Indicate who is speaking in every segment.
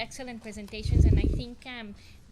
Speaker 1: excellent presentations, and I think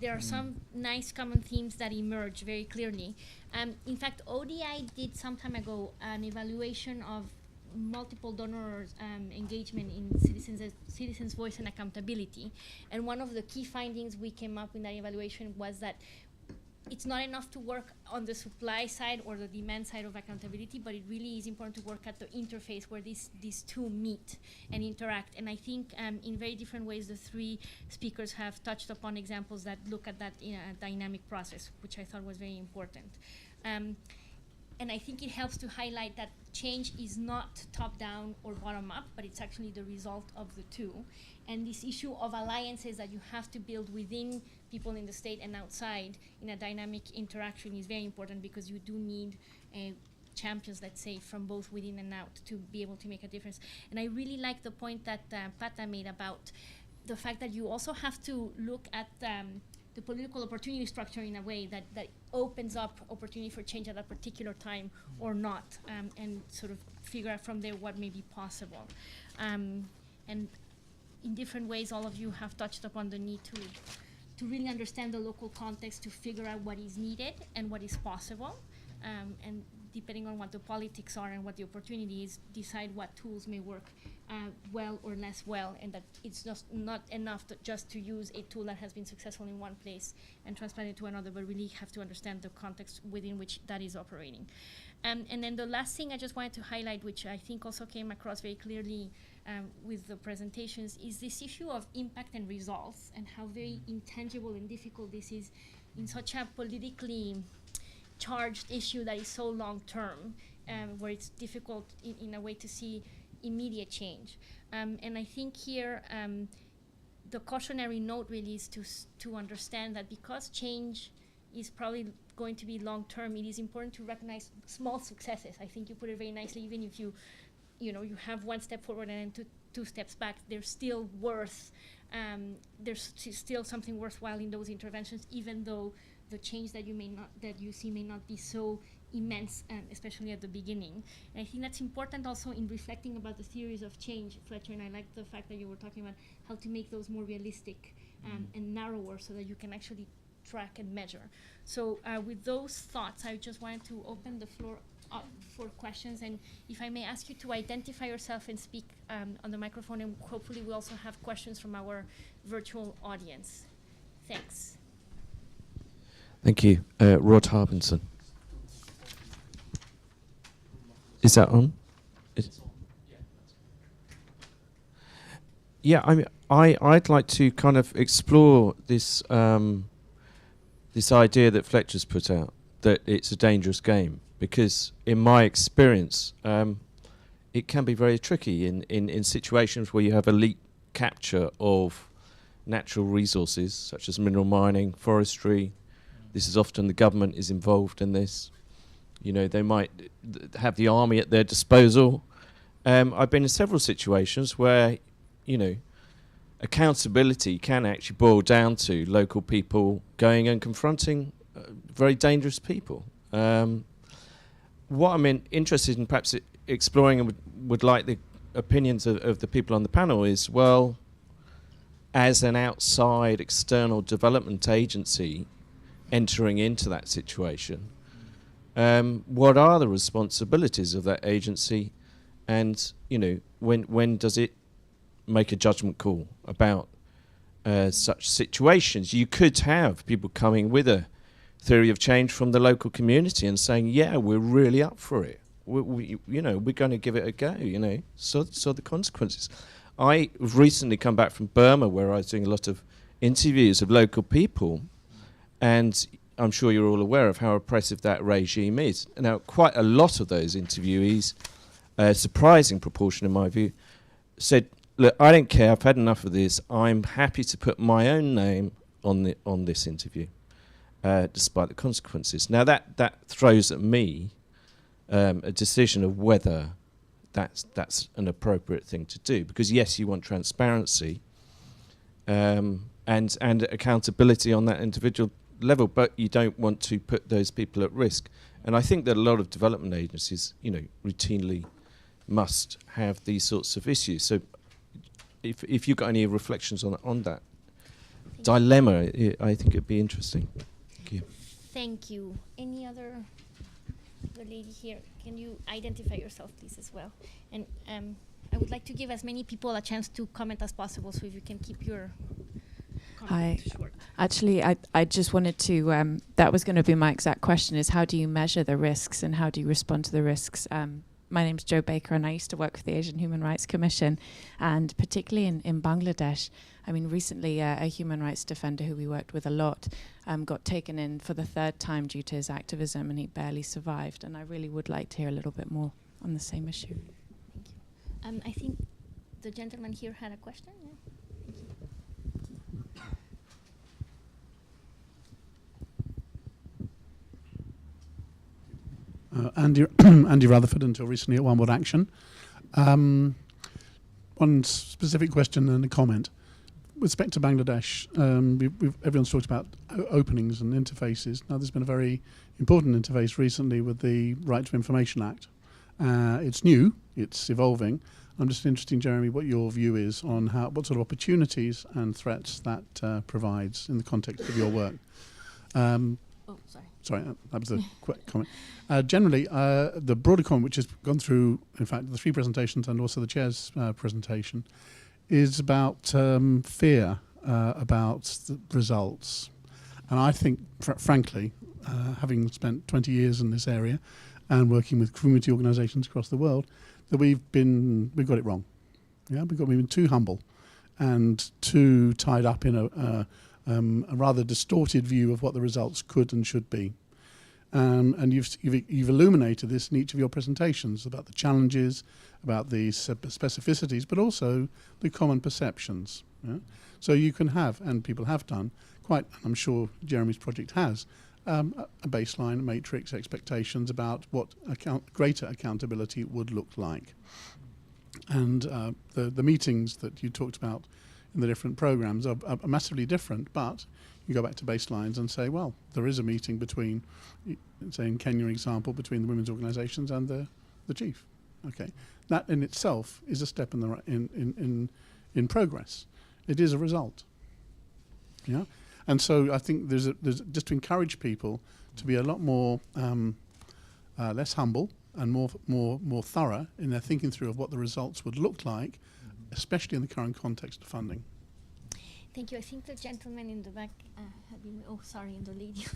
Speaker 1: there are some nice common themes that emerge very clearly. In fact, ODI did some time ago an evaluation of multiple donors' engagement in citizens' voice and accountability. And one of the key findings we came up in that evaluation was that it's not enough to work on the supply side or the demand side of accountability, but it really is important to work at the interface where these two meet and interact. And I think in very different ways, the three speakers have touched upon examples that look at that in a dynamic process, which I thought was very important. And I think it helps to highlight that change is not top-down or bottom-up, but it's actually the result of the two. And this issue of alliances that you have to build within people in the state and outside in a dynamic interaction is very important, because you do need champions, let's say, from both within and out to be able to make a difference. And I really like the point that Pata made about the fact that you also have to look at the political opportunity structure in a way that opens up opportunity for change at a particular time or not, and sort of figure out from there what may be possible. And in different ways, all of you have touched upon the need to really understand the local context, to figure out what is needed and what is possible, and depending on what the politics are and what the opportunity is, decide what tools may work well or less well, and that it's just not enough just to use a tool that has been successful in one place and transplant it to another, but really have to understand the context within which that is operating. And then the last thing I just wanted to highlight, which I think also came across very clearly with the presentations, is this issue of impact and results, and how very intangible and difficult this is in such a politically charged issue that is so long-term, where it's difficult in a way to see immediate change. And I think here the cautionary note really is to understand that because change is probably going to be long-term, it is important to recognize small successes. I think you put it very nicely. Even if you have one step forward and then two steps back, there's still still something worthwhile in those interventions, even though the change that you see may not be so immense, especially at the beginning. And I think that's important also in reflecting about the theories of change, Fletcher, and I like the fact that you were talking about how to make those more realistic and narrower, so that you can actually track and measure. So with those thoughts, I just wanted to open the floor up for questions, and if I may ask you to identify yourself and speak on the microphone, and hopefully we also have questions from our virtual audience. Thanks.
Speaker 2: Thank you. Rod Harbinson. Is that on? Yeah, I mean, I'd like to kind of explore this this idea that Fletcher's put out, that it's a dangerous game, because in my experience, it can be very tricky in situations where you have elite capture of natural resources, such as mineral mining, forestry. This is often the government is involved in this. You know, they might have the army at their disposal. I've been in several situations where, you know, accountability can actually boil down to local people going and confronting very dangerous people. What I'm interested in perhaps exploring, and would like the opinions of the people on the panel, is, well, as an outside external development agency entering into that situation, what are the responsibilities of that agency, and, you know, when does it make a judgment call about such situations? You could have people coming with a theory of change from the local community and saying, yeah, we're really up for it. We're going to give it a go, you know, so the consequences. I've recently come back from Burma, where I was doing a lot of interviews of local people, and I'm sure you're all aware of how oppressive that regime is. Now, quite a lot of those interviewees, a surprising proportion in my view, said, look, I don't care, I've had enough of this, I'm happy to put my own name on this interview, despite the consequences. Now, that throws at me a decision of whether that's an appropriate thing to do. Because yes, you want transparency and accountability on that individual level, but you don't want to put those people at risk. And I think that a lot of development agencies, you know, routinely must have these sorts of issues. So if you've got any reflections on that. dilemma, I think it'd be interesting. Thank you.
Speaker 1: Thank you. Any other? The lady here, can you identify yourself, please, as well? And I would like to give as many people a chance to comment as possible, so if you can keep your comment short.
Speaker 3: Actually, I just wanted to, that was going to be my exact question, is how do you measure the risks and how do you respond to the risks? My name's Jo Baker and I used to work for the Asian Human Rights Commission, and particularly in Bangladesh, I mean, recently a human rights defender who we worked with a lot got taken in for the 3rd time due to his activism, and he barely survived, and I really would like to hear a little bit more on the same issue.
Speaker 1: Thank you. I think the gentleman here had a question. Yeah.
Speaker 4: Andy Rutherford, until recently at One World Action. One specific question and a comment. With respect to Bangladesh, everyone's talked about openings and interfaces. Now, there's been a very important interface recently with the Right to Information Act. It's new, it's evolving. I'm just interested, Jeremy, what your view is on what sort of opportunities and threats that provides in the context of your work.
Speaker 1: Oh, sorry.
Speaker 4: Sorry, that was a quick comment. Generally, the broader comment, which has gone through, in fact, the 3 presentations and also the chair's presentation, is about fear about the results. And I think, frankly, having spent 20 years in this area and working with community organisations across the world, that we've got it wrong. Yeah, we've been too humble and too tied up in a rather distorted view of what the results could and should be. And you've illuminated this in each of your presentations about the challenges, about the specificities, but also the common perceptions. Yeah? So you can have, and people have done, quite, I'm sure Jeremy's project has, a baseline, a matrix, expectations about what greater accountability would look like. And the meetings that you talked about in the different programs are massively different, but you go back to baselines and say, well, there is a meeting between, say in Kenya example, between the women's organisations and the chief. Okay, that in itself is a step in progress. It is a result. Yeah, and so I think there's just to encourage people to be a lot more less humble and more thorough in their thinking through of what the results would look like, especially in the current context of funding.
Speaker 1: Thank you. I think the gentleman in the back had been. Oh, sorry, and the lady.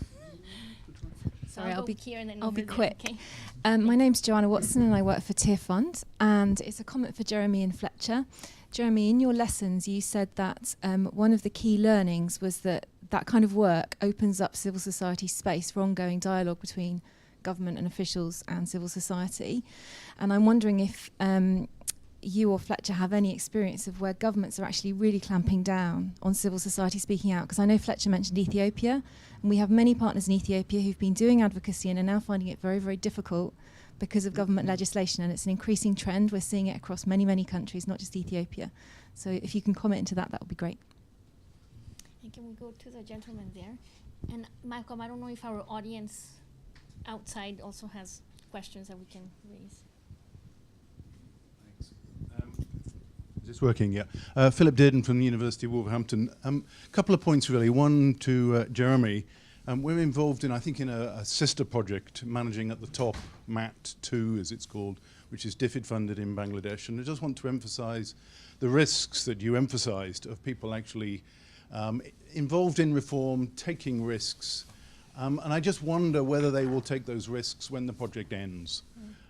Speaker 5: Sorry,
Speaker 1: I'll be here and then
Speaker 5: I'll be
Speaker 1: over there,
Speaker 5: quick.
Speaker 1: Okay.
Speaker 5: My name's Joanna Watson and I work for Tear Fund, and it's a comment for Jeremy and Fletcher. Jeremy, in your lessons you said that one of the key learnings was that kind of work opens up civil society space for ongoing dialogue between government and officials and civil society. And I'm wondering if you or Fletcher have any experience of where governments are actually really clamping down on civil society speaking out, because I know Fletcher mentioned Ethiopia, and we have many partners in Ethiopia who've been doing advocacy and are now finding it very, very difficult because of government legislation, and it's an increasing trend. We're seeing it across many, many countries, not just Ethiopia. So if you can comment into that, that would be great.
Speaker 1: And can we go to the gentleman there? And Malcolm, I don't know if our audience outside also has questions that we can raise.
Speaker 6: Is this working? Yeah. Philip Dearden from the University of Wolverhampton. A couple of points really. One to Jeremy. We're involved in, I think, in a sister project managing at the top, MAT2 as it's called, which is DFID funded in Bangladesh. And I just want to emphasize the risks that you emphasized of people actually involved in reform, taking risks. And I just wonder whether they will take those risks when the project ends,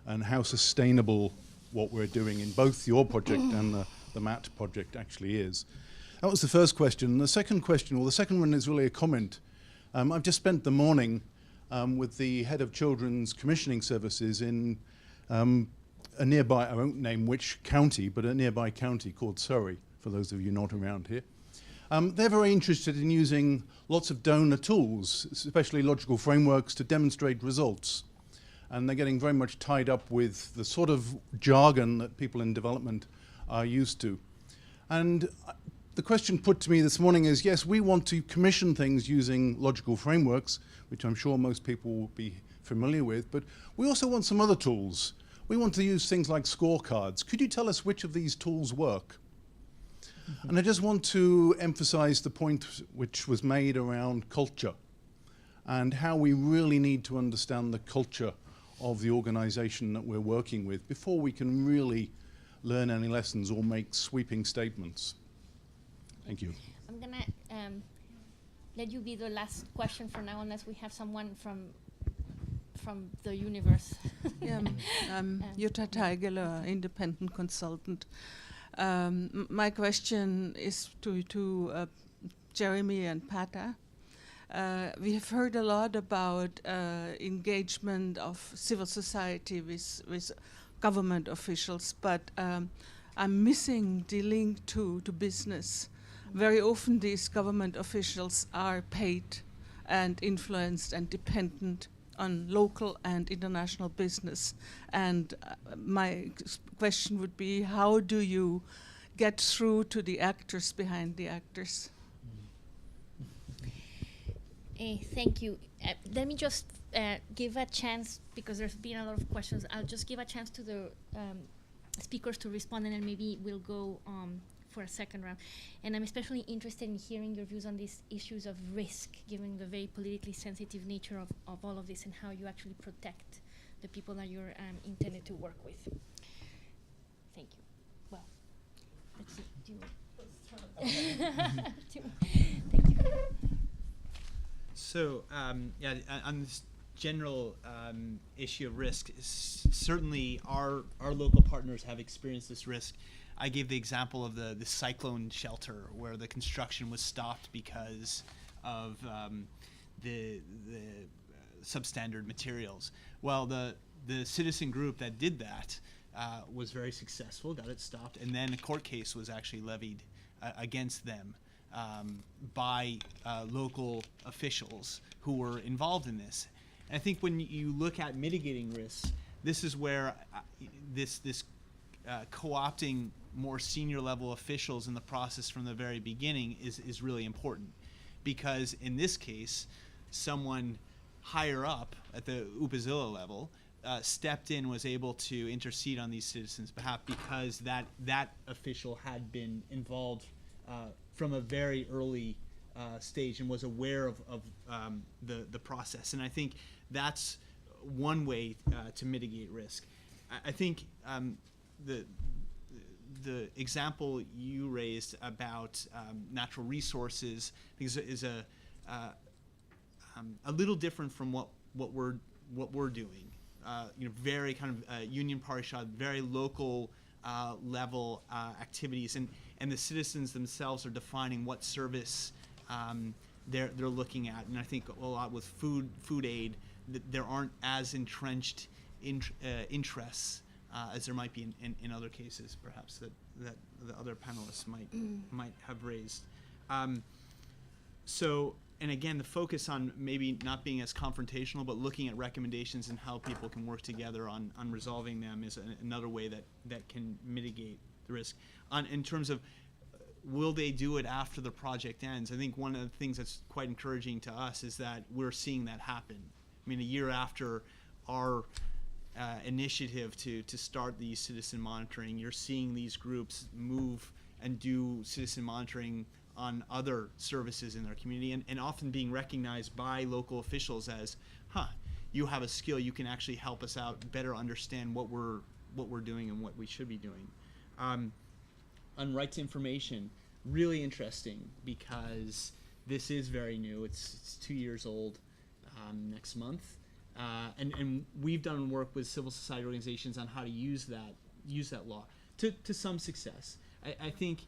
Speaker 6: and how sustainable what we're doing in both your project and the MAT project actually is. That was the first question. The second question, well, the second one is really a comment. I've just spent the morning with the head of Children's Commissioning Services in a nearby, I won't name which county, but a nearby county called Surrey, for those of you not around here. They're very interested in using lots of donor tools, especially logical frameworks, to demonstrate results. And they're getting very much tied up with the sort of jargon that people in development are used to. And the question put to me this morning is, yes, we want to commission things using logical frameworks, which I'm sure most people will be familiar with, but we also want some other tools. We want to use things like scorecards. Could you tell us which of these tools work? And I just want to emphasize the point which was made around culture and how we really need to understand the culture of the organization that we're working with before we can really learn any lessons or make sweeping statements. Thank you.
Speaker 1: I'm gonna let you be the last question for now, unless we have someone from the universe.
Speaker 7: Yeah, Jutta Teigeler, independent consultant. My question is to Jeremy and Pata. We have heard a lot about engagement of civil society with government officials, but I'm missing the link to business. Very often these government officials are paid and influenced and dependent on local and international business. And my question would be, how do you get through to the actors behind the actors?
Speaker 1: Thank you. Let me just give a chance, because there's been a lot of questions. I'll just give a chance to the speakers to respond, and then maybe we'll go for a second round. And I'm especially interested in hearing your views on these issues of risk, given the very politically sensitive nature of all of this, and how you actually protect the people that you're intended to work with. Thank you. Well, let's see. Thank you.
Speaker 8: So, yeah, on this general issue of risk, certainly our local partners have experienced this risk. I gave the example of the cyclone shelter where the construction was stopped because of the substandard materials. Well, the citizen group that did that was very successful, got it stopped, and then a court case was actually levied against them by local officials who were involved in this. And I think when you look at mitigating risks, this is where this co-opting more senior level officials in the process from the very beginning is really important, because in this case, someone higher up at the Upazila level stepped in, was able to intercede on these citizens' behalf because that official had been involved from a very early stage and was aware of the process. And I think that's one way to mitigate risk. I think the example you raised about natural resources is a little different from what we're doing. Very kind of union parishad, very local level activities, and the citizens themselves are defining what service they're looking at. And I think a lot with food aid, there aren't as entrenched interests as there might be in other cases, perhaps that the other panelists might have raised. So, and again, the focus on maybe not being as confrontational, but looking at recommendations and how people can work together on resolving them is another way that can mitigate the risk. In terms of will they do it after the project ends, I think one of the things that's quite encouraging to us is that we're seeing that happen. I mean, a year after our initiative to start these citizen monitoring, you're seeing these groups move and do citizen monitoring on other services in their community, and often being recognized by local officials as, you have a skill, you can actually help us out, better understand what we're doing and what we should be doing. On right to information, really interesting, because this is very new. It's 2 years old next month. And we've done work with civil society organizations on how to use that law to some success. I think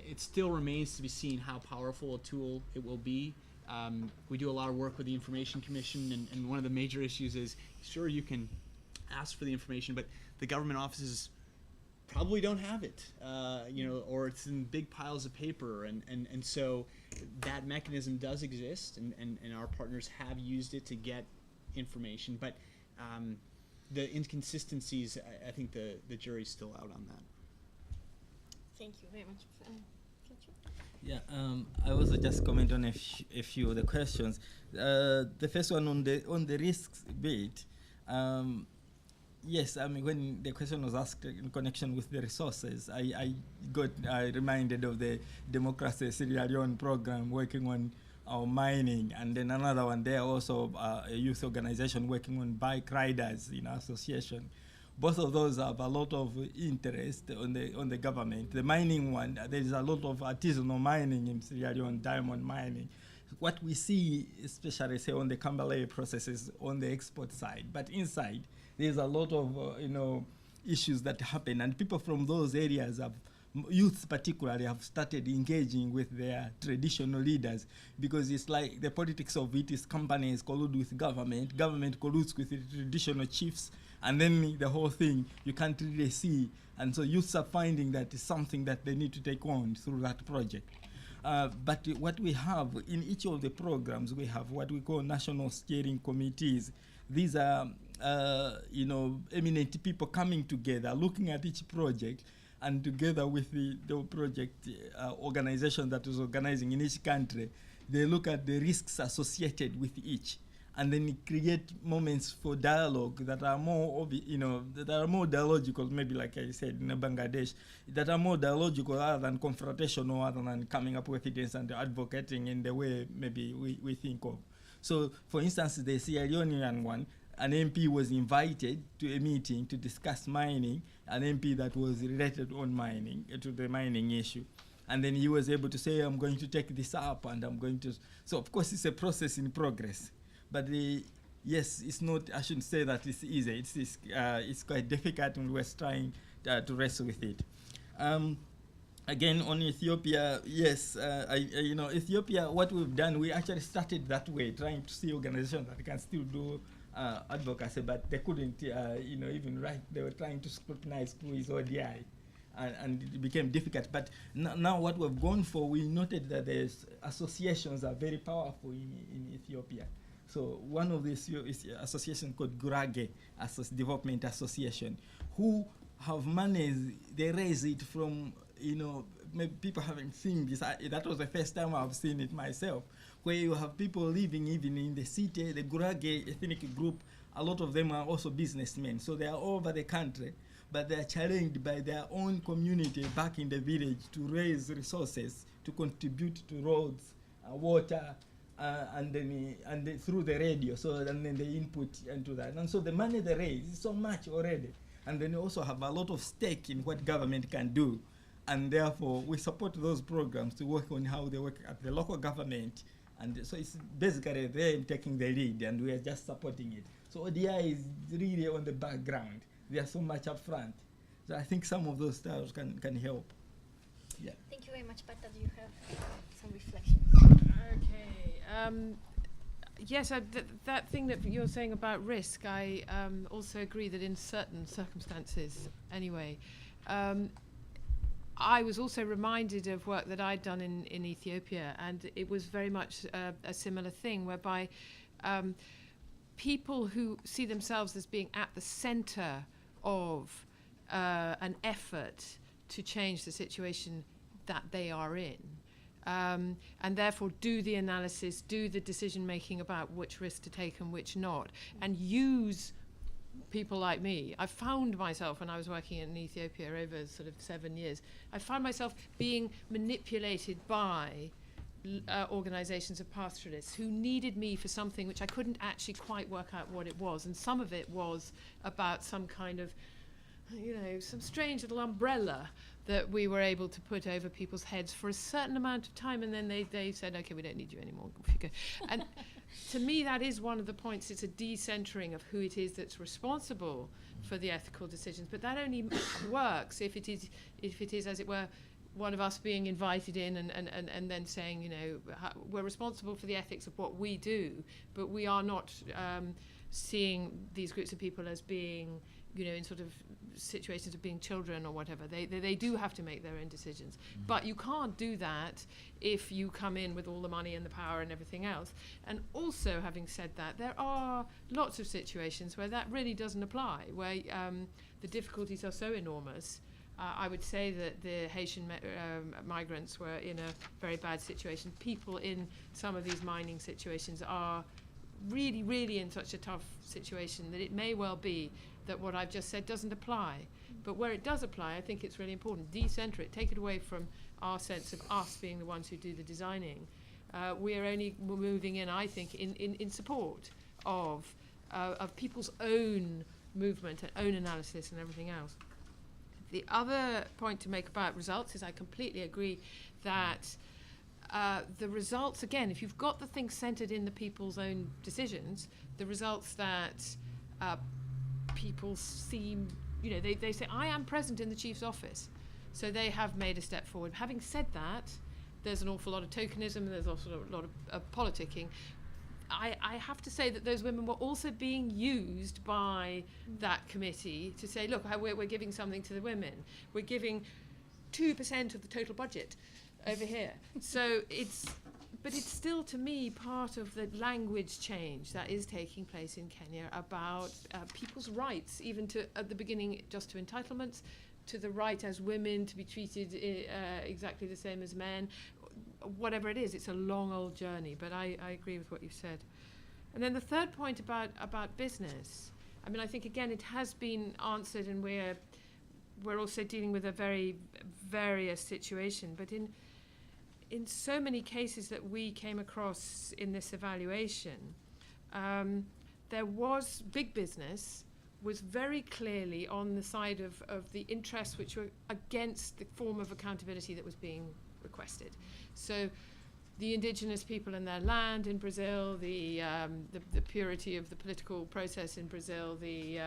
Speaker 8: it still remains to be seen how powerful a tool it will be. We do a lot of work with the Information Commission, and one of the major issues is, sure, you can ask for the information, but the government offices probably don't have it, or it's in big piles of paper, and so that mechanism does exist, and our partners have used it to get information, but the inconsistencies, I think the jury's still out on that.
Speaker 1: Thank you very much.
Speaker 9: Yeah, I also just comment on a few of the questions. The first one on the risks bit. yes, I mean, when the question was asked in connection with the resources, I got reminded of the Democracy Sierra Leone program working on mining, and then another one there also, a youth organization working on bike riders in association. Both of those have a lot of interest on the government. The mining one, there is a lot of artisanal mining in Sierra Leone, diamond mining. What we see, especially say on the Kambalay processes on the export side, but inside there's a lot of issues that happen, and people from those areas have, youth particularly, have started engaging with their traditional leaders, because it's like the politics of it is companies collude with government, government colludes with the traditional chiefs, and then the whole thing you can't really see. And so youths are finding that it's something that they need to take on through that project. But what we have in each of the programs, we have what we call national steering committees. These are eminent people coming together, looking at each project, and together with the project organization that is organizing in each country, they look at the risks associated with each, and then create moments for dialogue that are more, that are more dialogical, maybe like I said in Bangladesh, that are more dialogical rather than confrontational, rather than coming up with evidence and advocating in the way maybe we think of. So, for instance, the Sierra Leonean one, an MP was invited to a meeting to discuss mining, an MP that was related on mining, to the mining issue. And then he was able to say, I'm going to take this up, and I'm going to... So, of course, it's a process in progress. But yes, it's not, I shouldn't say that it's easy. It's quite difficult, and we're trying to wrestle with it. Again, on Ethiopia, yes, Ethiopia, what we've done, we actually started that way, trying to see organizations that can still do advocacy, but they couldn't, even write. They were trying to scrutinize who is ODI, and it became difficult. But now what we've gone for, we noted that there's associations are very powerful in Ethiopia. So one of these is an association called Gurage Development Association, who have managed, they raise it from, maybe people haven't seen this. That was the first time I've seen it myself, where you have people living even in the city, the Gurage ethnic group, a lot of them are also businessmen. So they are all over the country, but they are challenged by their own community back in the village to raise resources, to contribute to roads, water, and then through the radio, so then they input into that. And so the money they raise is so much already. And then they also have a lot of stake in what government can do. And therefore, we support those programs to work on how they work at the local government. And so it's basically them taking the lead, and we are just supporting it. So ODI is really on the background. They are so much up front. So I think some of those styles can help. Yeah.
Speaker 1: Thank you very much, Pata. Do you have some reflections?
Speaker 10: Okay. Yes, that thing that you're saying about risk, I also agree that in certain circumstances, anyway, I was also reminded of work that I'd done in Ethiopia, and it was very much a similar thing, whereby people who see themselves as being at the center of an effort to change the situation that they are in, and therefore do the analysis, do the decision making about which risk to take and which not, and use people like me. I found myself, when I was working in Ethiopia over sort of 7 years, I found myself being manipulated by organizations of pastoralists who needed me for something which I couldn't actually quite work out what it was. And some of it was about some kind of, some strange little umbrella that we were able to put over people's heads for a certain amount of time, and then they said, okay, we don't need you anymore. Off you go. And to me, that is one of the points. It's a decentering of who it is that's responsible for the ethical decisions. But that only works if it is, as it were, one of us being invited in and then saying, we're responsible for the ethics of what we do, but we are not seeing these groups of people as being, in sort of situations of being children or whatever. They do have to make their own decisions. But you can't do that if you come in with all the money and the power and everything else. And also, having said that, there are lots of situations where that really doesn't apply, where the difficulties are so enormous. I would say that the Haitian migrants were in a very bad situation. People in some of these mining situations are really, really in such a tough situation that it may well be that what I've just said doesn't apply. But where it does apply, I think it's really important. Decenter it, take it away from our sense of us being the ones who do the designing. We are only moving in, I think, in support of people's own movement and own analysis and everything else. The other point to make about results is I completely agree that the results, again, if you've got the things centered in the people's own decisions, the results that people seem, they say, I am present in the chief's office. So they have made a step forward. Having said that, there's an awful lot of tokenism, there's also a lot of politicking. I have to say that those women were also being used by that committee to say, look, we're giving something to the women. We're giving 2% of the total budget over here. So it's still, to me, part of the language change that is taking place in Kenya about people's rights, even to, at the beginning, just to entitlements, to the right as women to be treated exactly the same as men. Whatever it is, it's a long old journey, but I agree with what you've said. And then the third point about business, I mean, I think again it has been answered, and we're also dealing with a very various situation. But in so many cases that we came across in this evaluation, there was big business was very clearly on the side of the interests which were against the form of accountability that was being requested. So the indigenous people and their land in Brazil, the purity of the political process in Brazil, the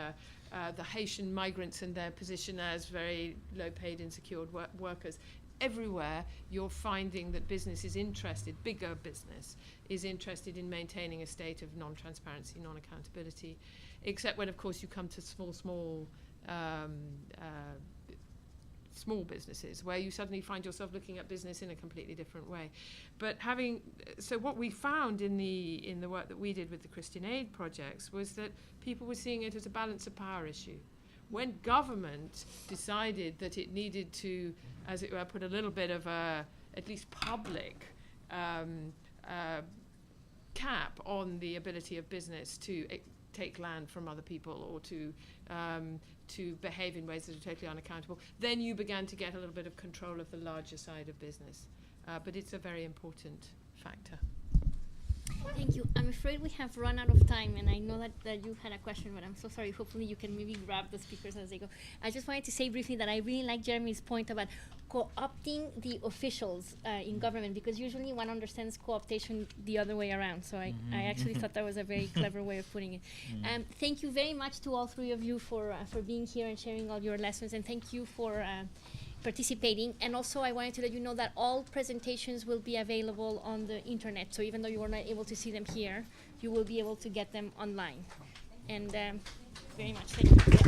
Speaker 10: Haitian migrants and their position as very low-paid, insecure workers. Everywhere you're finding that business is interested, bigger business is interested in maintaining a state of non-transparency, non-accountability, except when, of course, you come to small businesses where you suddenly find yourself looking at business in a completely different way. But so what we found in the work that we did with the Christian Aid projects was that people were seeing it as a balance of power issue. When government decided that it needed to, as it were, put a little bit of a, at least public, cap on the ability of business to take land from other people or to behave in ways that are totally unaccountable, then you began to get a little bit of control of the larger side of business. But it's a very important factor.
Speaker 1: Thank you. I'm afraid we have run out of time, and I know that you had a question, but I'm so sorry. Hopefully you can maybe grab the speakers as they go. I just wanted to say briefly that I really like Jeremy's point about co-opting the officials in government, because usually one understands co-optation the other way around. So I actually thought that was a very clever way of putting it. Thank you very much to all three of you for being here and sharing all your lessons, and thank you for participating. And also I wanted to let you know that all presentations will be available on the internet, so even though you were not able to see them here, you will be able to get them online. And very much thank you.